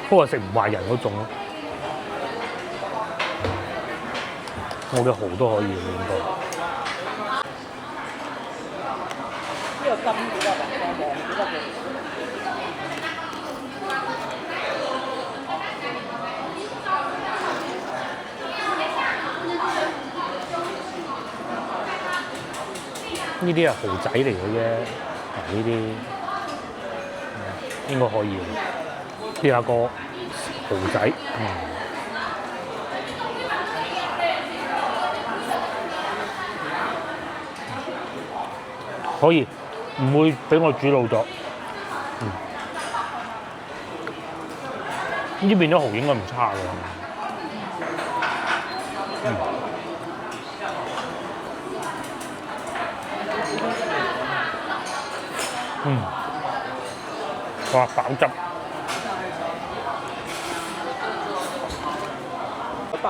不過食唔壞人嗰種咯。我嘅蠔都可以應該。呢個金幾多㗎？黃幾多嘅？呢啲係蠔仔嚟嘅啫，呢啲應該可以。試下個蠔仔，可以，唔會俾我煮老咗。呢邊啲蠔應該唔差嘅。哇！飽汁，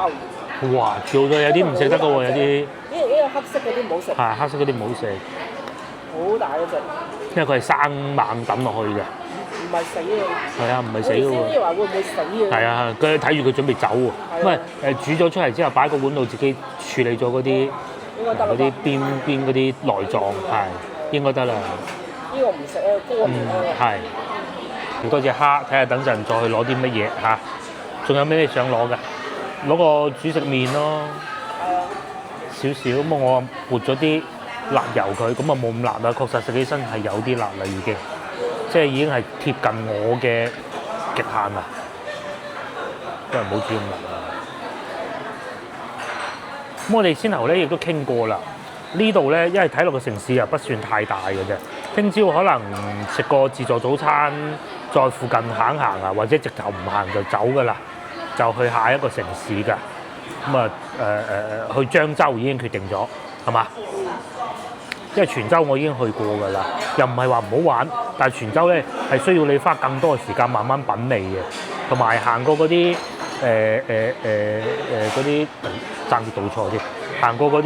鮑魚。哇，煮好多有啲唔食得嘅喎，有啲呢個黑色嗰啲唔好食，係黑色嗰啲唔好食，好大嗰隻，因為佢係生猛抌落去嘅。唔係死喎。係啊，唔係死嘅我以喎。為會唔會死嘅？係啊，佢睇住佢準備走喎，因為煮咗出嚟之後擺個碗度，自己處理咗嗰啲應該得啦嗰啲邊嗰啲內臟係應該得啦。呢個唔食啊，高啊唔啊。係。好多隻蝦，睇下等陣再去攞啲乜嘢嚇。仲有咩你想攞㗎？攞個煮食麵咯，係啊，少少咁啊！我撥咗啲辣油佢，咁啊冇咁辣啦。確實食起身係有啲辣啦，已經，即係已經係貼近我嘅極限啦。都係唔好煮咁辣啦。咁我哋先頭咧亦都傾過啦。呢度咧，因為睇落個城市又不算太大嘅啫。聽朝可能食個自助早餐，再附近行行啊，或者直頭唔行就走㗎啦，就去下一個城市㗎。咁啊去漳州已經決定咗，係嘛？因為泉州我已經去過㗎啦，又唔係話唔好玩，但係泉州咧係需要你花更多嘅時間慢慢品味嘅，同埋行過嗰啲嗰啲爭啲倒錯添，行過嗰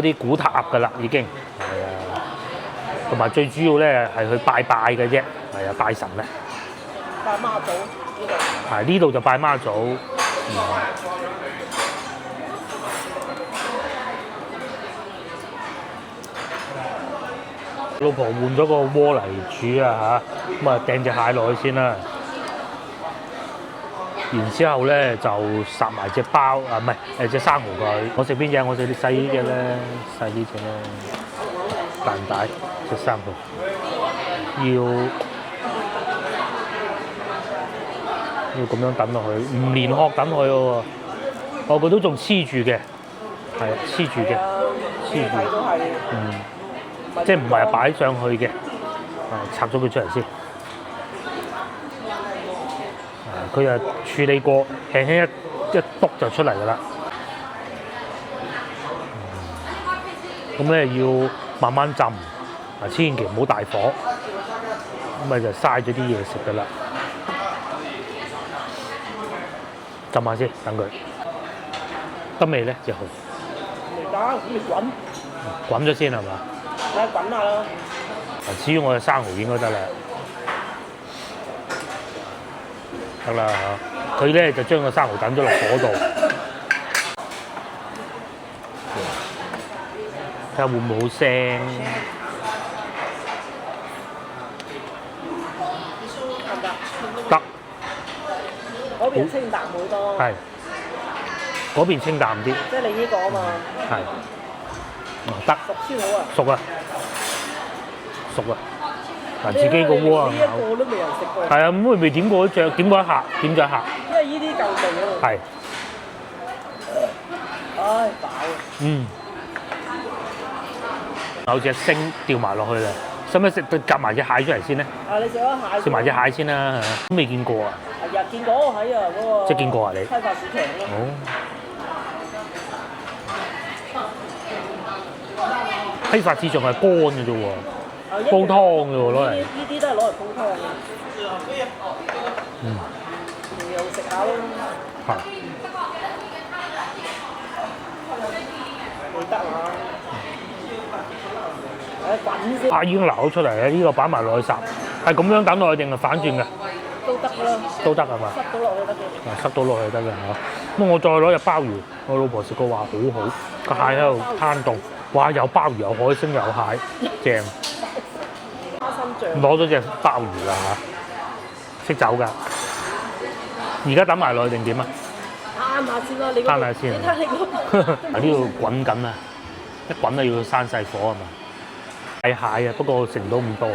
啲古塔㗎啦，已經係啊，同埋最主要咧係去拜拜嘅啫，係啊，拜神咧。拜媽祖呢度。係呢度就拜媽祖。老婆換咗個鍋嚟煮啊嚇，咁啊掟隻蟹落去先啦。然之後咧就烚埋隻鮑啊，唔係隻生蠔佢。我食邊隻？我食啲細啲嘅咧，細啲隻咧，大唔大？隻生蠔要咁樣等落去，唔連殼等佢喎。哦，佢都仲黐住嘅，係啊，黐住嘅，黐住。都係。即係唔係擺上去嘅，拆咗佢出嚟先。佢又處理過，輕輕一篤就出嚟㗎啦。咁咧要慢慢浸，千祈唔好大火，咁咪就嘥咗啲嘢食㗎啦。浸下先，等佢得未咧？隻蠔未得，咁你滾。滾咗先係嘛？係滾下啦。至於我嘅生蠔應該得啦，得啦嚇。佢咧就將個生蠔等咗落火度，睇下會唔會好腥。得。嗰邊清淡好多。係。嗰邊清淡啲。即係你呢個啊嘛。係。得。熟先好啊。熟啊！熟啊！嗱，自己個鍋啊，呢一個都未人食過。係啊，咁佢未點過一隻，點過一下，點咗一下。因為呢啲夠味啊嘛。係。唉，飽啊！有隻星掉埋落去啦，使唔使夾埋隻蟹出嚟先咧？啊，你食咗蟹？食埋隻蟹先啦，都未見過啊！係啊，見過喺啊嗰個。即係見過啊你？批發市場咯。好。批發市場係乾嘅啫喎，煲湯嘅喎攞嚟。呢啲都係攞嚟煲湯嘅。又食下咯。係。未得啊！滾先。啊，已經流咗出嚟啦！呢個擺埋落去烚，係咁樣等落去定係反轉㗎？都得啦。都得係嘛？塞到落去得嘅。塞到落去得嘅嚇。咁我再攞隻鮑魚，我老婆食過話好好，個蟹喺度攤凍，哇！有鮑魚有海星有蟹，正。花生醬。攞咗隻鮑魚啦嚇，識走㗎。而家等埋落去定點啊？攤下先啦，你攤下先。你睇你個。呢度滾緊啊！一滾啊要閂細火啊嘛。係蟹啊，不過食唔到咁多，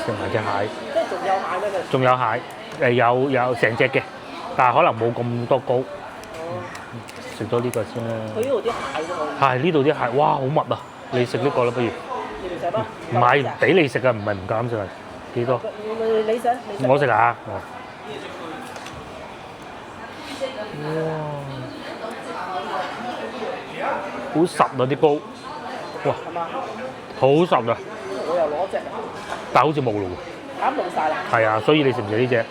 食埋隻蟹。即係仲有蟹咩？仲有蟹，有成隻嘅，但係可能冇咁多膏。食咗呢個先啦。佢呢度啲蟹都好。係呢度啲蟹，哇好密啊！你食呢個啦，不如。你唔食咩？唔係俾你食啊，唔係唔敢食啊。幾多？你食？我食啊！哇！好實啊啲膏，哇！係嘛？好實啊！我又攞隻，但係好似冇咯喎。啱冇晒啦。係啊，所以你食唔食呢只？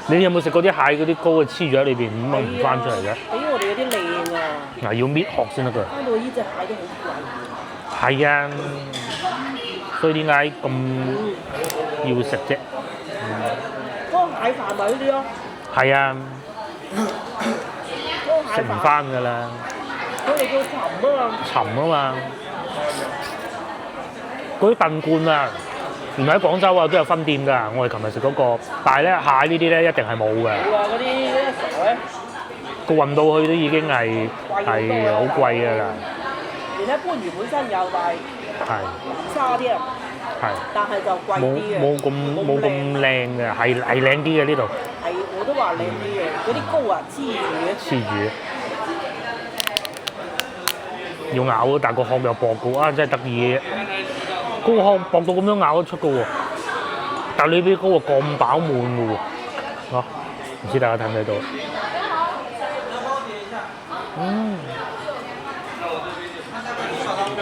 你有冇食過啲蟹嗰啲膏啊黐咗喺裏邊咁掹唔翻出嚟嘅？比我哋嗰啲靚啊！嗱，要搣殼先得㗎。翻到呢隻蟹都好貴。係啊，所以點解咁要食啫？嗰個蟹飯咪嗰啲咯。係啊，嗰個蟹食唔翻㗎啦，佢哋叫沉啊嘛。沉啊嘛。嗰啲燉罐啊，原來喺廣州啊都有分店㗎。我哋琴日食嗰個，但係咧蟹呢啲咧一定係冇嘅。冇啊！嗰啲蛇咧，個運到去都已經係好貴㗎啦。連一番魚本身有，但係係沙啲啊。係。但係就貴啲嘅。冇咁靚嘅，係靚啲嘅呢度。係，我都話靚啲嘅。嗰啲膏啊，黐住嘅。黐住。要咬啊，但係個殼又薄嘅，啊真係得意嘅。嗰個殼薄到咁樣咬得出嘅喎，但係你俾嗰個咁飽滿嘅喎，嚇唔知大家睇唔睇到？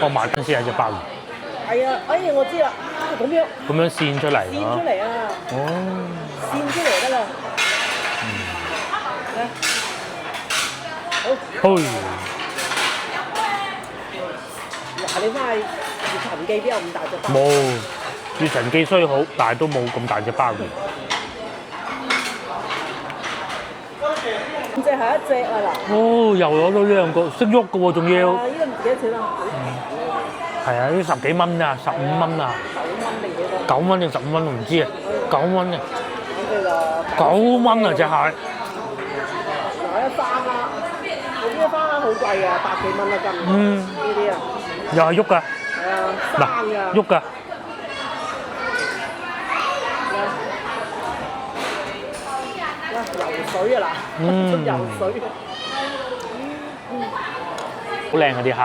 我買緊先係隻鮑魚。係啊，哎呀，我知啦，咁樣跣出嚟跣出嚟啊！哦，跣出嚟得啦。好。嘿，嗱，你翻去越陳記邊有咁大隻鮑？冇，越陳記雖好，但係都冇咁大隻鮑魚。咁隻係一隻啊嗱。哦，又攞到呢兩個，識喐嘅喎，仲要。啊，呢個唔幾多錢啊？係啊，呢10幾蚊啊，15蚊啊9蚊定幾多？ ，9蚊定15蚊我唔知啊，9蚊啊咁佢就，9蚊啊隻蟹。嗱，一花蝦，嗰啲花蝦好貴啊，百幾蚊一斤。呢啲啊。又係喐㗎。係啊，生㗎。喐㗎。游水啊嗱，游水。好靚啊啲蝦。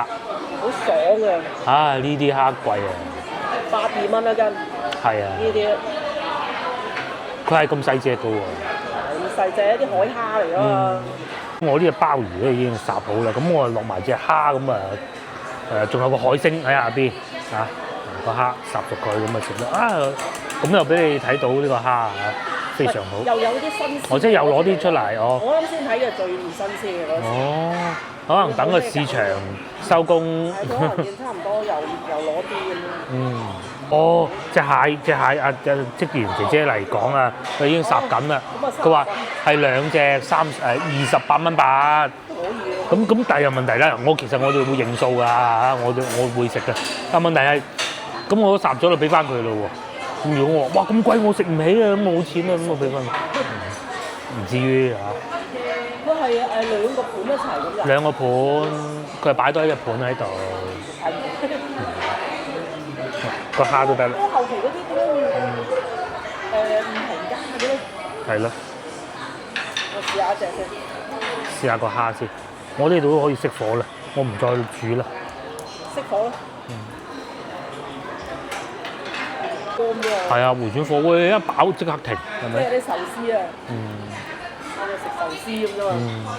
好爽嘅。啊！呢啲蝦貴啊。82蚊一斤。係啊。呢啲。佢係咁細隻㗎喎。咁細隻一啲海蝦嚟㗎嘛。我呢隻鮑魚咧已經烚好啦，咁我落埋隻蝦咁啊，仲有個海星喺下邊啊，個蝦烚熟佢咁啊食得啊，咁又俾你睇到呢個蝦啊，非常好。又有啲新鮮。我即係又攞啲出嚟哦。我啱先睇嘅最唔新鮮嘅嗰時。哦，可能等個市場收工。係，可能見差唔多又攞啲咁樣。哦，隻蟹啊，職員姐姐嚟講啊，佢已經烚緊啦。佢話係兩隻28蚊8。可以咁但係有問題啦，其實我哋會認數㗎嚇，我會食嘅。但問題係，咁我都烚咗就俾翻佢咯喎。咁如果我話哇咁貴我食唔起啊，咁冇錢啊，咁我俾翻佢。唔至於嚇。佢係兩個盤一齊咁㗎。兩個盤，佢係擺多一隻盤喺度。個蝦都得啦。咁後期嗰啲點解會唔平價嘅咧？係咯。我試下一隻先。試下個蝦先，我呢度都可以熄火啦，我唔再煮啦。熄火啦。乾喎。係啊，回轉火會一飽即刻停，係咪？即係啲壽司啊。我哋食壽司咁啫嘛。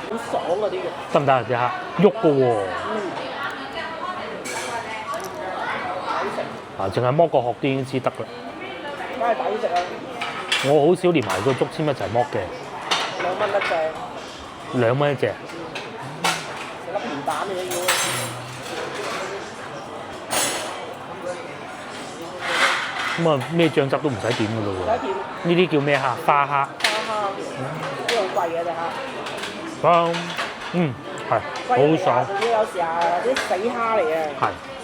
好爽嗰啲嘅。得唔得啊？隻蝦喐嘅喎。抵食。啊，淨係剝個殼啲已經知得啦。梗係抵食啊！我好少連埋個竹籤一齊剝嘅。2蚊一隻。2蚊一隻。食粒魚蛋嘅要。咁啊，咩醬汁都唔使點嘅咯喎。唔使點。呢啲叫咩蝦？花蝦。花蝦。都好貴嘅隻蝦。係，好爽。仲要有時啊啲死蝦嚟嘅。係，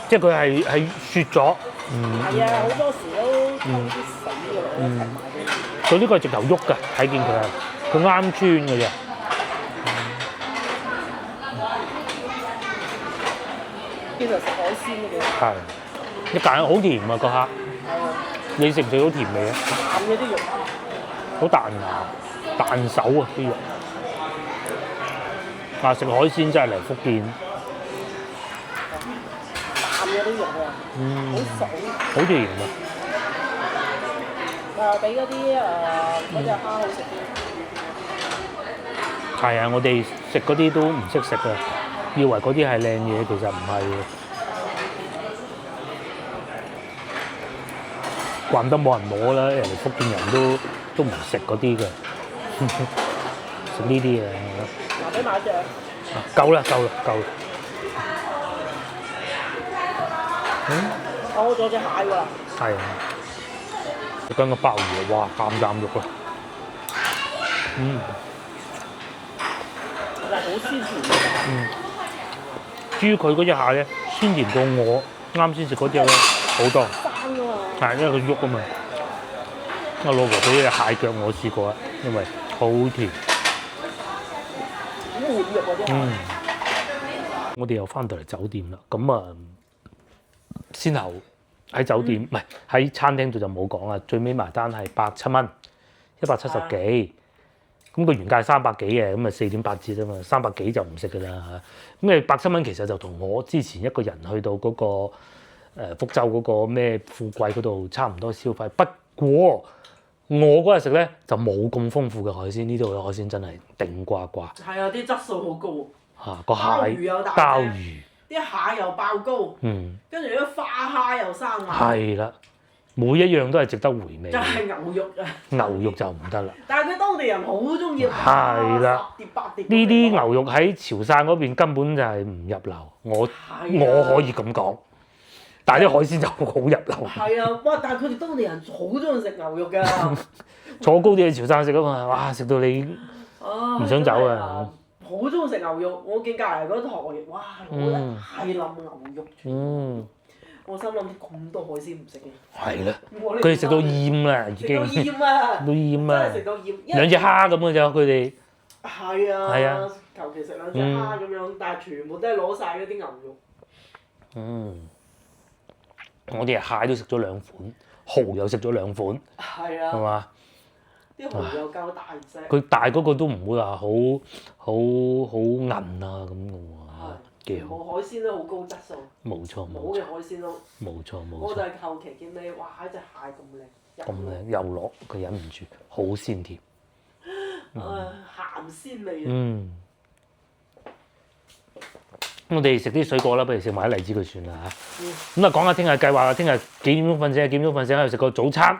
即係佢係雪咗。係啊，好多時都啲死嘅一齊買嘅。佢呢個係直頭喐㗎，睇見佢係，佢啱穿嘅啫。邊度食海鮮嘅？係，一揀好甜啊個蝦。係啊。你食唔食到甜味啊？淡嘅啲肉。好彈牙，彈手啊啲肉。啊！食海鮮真係嚟福建。淡嘅啲肉啊。好爽。好甜啊！比嗰啲嗰隻蝦好食啲。係啊！我哋食嗰啲都唔識食啊，以為嗰啲係靚嘢，其實唔係嘅。慣得冇人摸啦，人哋福建人都唔食嗰啲嘅，食呢啲嘅。嗱，俾買隻。夠啦。我咗隻蟹喎。係啊，食緊個鮑魚，哇，啖肉啊！係好鮮甜嘅。至於佢嗰隻蟹咧，鮮甜過我啱先食嗰隻咧好多。生㗎嘛。係因為佢喐啊嘛。我老婆俾隻蟹腳我試過啊，因為好甜。好活躍嗰啲蟹。我哋又翻到嚟酒店啦，咁啊，先後喺酒店唔係喺餐廳度就冇講啦，最尾埋單係107蚊，170幾。咁個原價300幾嘅，咁啊4.8折啊嘛，300幾就唔食噶啦嚇。咁107蚊其實就同我之前一個人去到嗰個福州嗰個咩富貴嗰度差唔多消費。不過我嗰日食咧就冇咁豐富嘅海鮮，呢度嘅海鮮真係頂呱呱。係啊，啲質素好高。嚇個蟹鮑魚有大隻。鮑魚。啲蟹又爆高。跟住啲花蝦又生猛。係啦。每一樣都係值得回味。就係牛肉啊！牛肉就唔得啦。但係佢當地人好中意。係啦。十碟八碟。呢啲牛肉喺潮汕嗰邊根本就係唔入流，我可以咁講。但係啲海鮮就好入流。係啊，哇！但係佢哋當地人好中意食牛肉㗎。坐高鐵去潮汕食啊嘛，哇！食到你唔想走啊！好中意食牛肉，我見隔離嗰台，哇！攞一係冧牛肉。我心諗咁多海鮮唔食嘅。係啦。佢哋食到厭啦，已經。食到厭啊！都厭啊！真係食到厭。兩隻蝦咁嘅啫，佢哋。係啊。係啊。求其食兩隻蝦咁樣，但係全部都係攞晒嗰啲牛肉。我哋蟹都食咗2款，蠔又食咗2款。係啊。係嘛？啲蠔又夠大隻。佢大嗰個都唔會話好韌啊咁嘅喎。全部海鮮都好高質素。冇錯。冇嘅海鮮都。冇錯。我就係求其見你，哇！隻蟹咁靚。咁靚又落，佢忍唔住，好鮮甜。鹹鮮味。我哋食啲水果啦，不如食埋啲荔枝佢算啦嚇。咁啊，講下聽日計劃啦。聽日幾點鐘瞓醒？幾點鐘瞓醒？喺度食個早餐，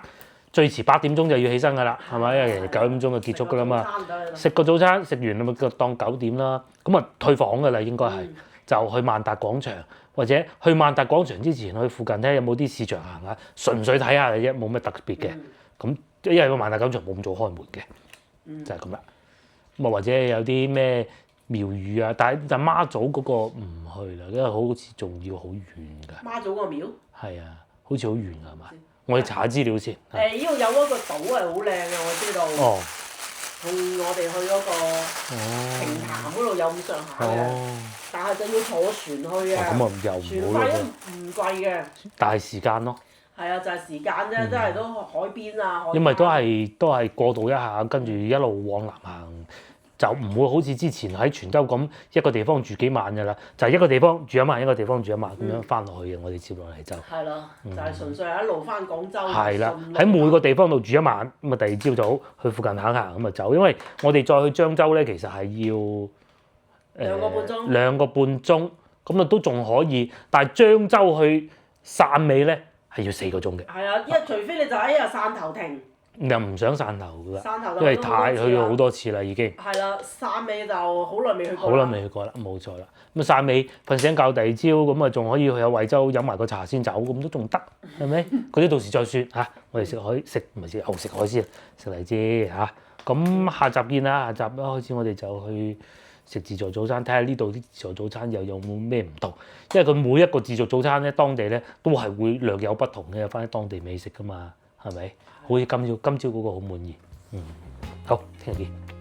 最遲8點鐘就要起身㗎啦，係咪？因為9點鐘就結束㗎啦嘛。食個早餐，食完咪當9點啦。咁啊，退房㗎啦，應該係就去萬達廣場，或者去萬達廣場之前去附近睇下有冇啲市場行下，純粹睇下嘅啫，冇乜特別嘅。咁因為個萬達廣場冇咁早開門嘅，就係咁啦。咁啊，或者有啲咩廟宇啊，但媽祖嗰個唔去啦，因為好似仲要好遠㗎。媽祖個廟？係啊，好似好遠㗎係嘛？我哋查資料先。呢度有嗰個島係好靚嘅，我知道。哦。同我哋去嗰個平潭嗰度有咁上下嘅，但係就要坐船去啊。咁啊又唔好啦。船費都唔貴嘅。但係時間咯。係啊，就係時間啫，真係都海邊啊。因為都係過渡一下，跟住一路往南行。就唔會好似之前喺泉州咁一個地方住幾晚㗎啦，就係一個地方住一晚，一個地方住一晚咁樣翻落去嘅。我哋接落嚟就係咯，就係純粹係一路翻廣州。係啦，喺每個地方度住一晚，咁啊第二朝早去附近行行咁啊走，因為我哋再去漳州咧，其實係要2個半鐘，咁啊都仲可以，但係漳州去汕尾咧係要4個鐘嘅。係啊，因為除非你就喺汕頭停。又唔想汕頭㗎啦，因為去咗好多次啦已經。係啦，汕尾就好耐未去過。好耐未去過啦，冇錯啦。咁汕尾瞓醒覺第二朝咁啊，仲可以去下惠州飲埋個茶先走，咁都仲得，係咪？嗰啲到時再算嚇。我哋食海鮮，食荔枝嚇。咁下集見啦，下集一開始我哋就去食自助早餐，睇下呢度啲自助早餐又有冇咩唔同。因為佢每一個自助早餐咧，當地咧都係會略有不同嘅，有翻啲當地美食㗎嘛，係咪？好似今朝嗰個好滿意，好，聽日見。